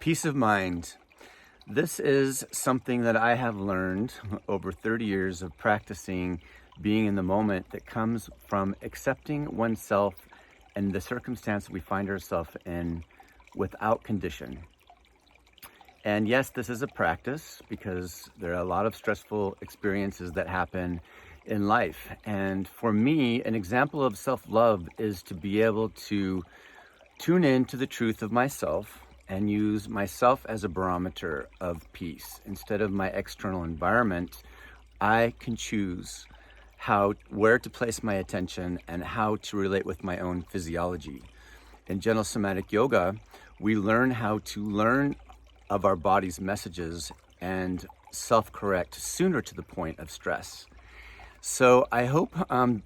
Peace of mind. This is something that I have learned over 30 years of practicing being in the moment that comes from accepting oneself and the circumstance we find ourselves in without condition. And yes, this is a practice because there are a lot of stressful experiences that happen in life. And for me, an example of self-love is to be able to tune in to the truth of myself and use myself as a barometer of peace. Instead of my external environment, I can choose where to place my attention and how to relate with my own physiology. In gentle somatic yoga, we learn how to learn of our body's messages and self-correct sooner to the point of stress. So I hope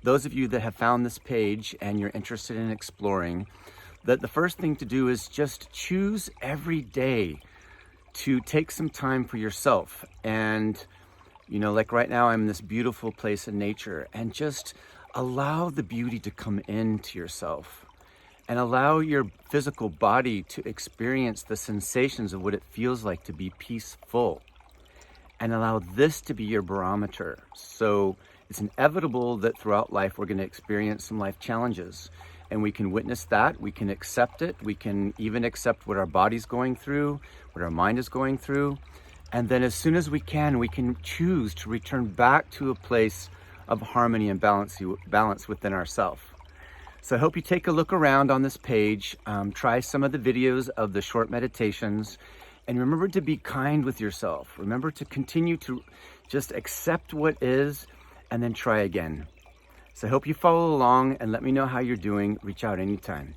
those of you that have found this page and you're interested in exploring, that the first thing to do is just choose every day to take some time for yourself. And, like right now, I'm in this beautiful place in nature, and just allow the beauty to come into yourself and allow your physical body to experience the sensations of what it feels like to be peaceful, and allow this to be your barometer. So it's inevitable that throughout life, we're going to experience some life challenges. And we can witness that, we can accept it, we can even accept what our body's going through, what our mind is going through. And then as soon as we can choose to return back to a place of harmony and balance within ourselves. So I hope you take a look around on this page, try some of the videos of the short meditations, and remember to be kind with yourself. Remember to continue to just accept what is and then try again. So I hope you follow along and let me know how you're doing. Reach out anytime.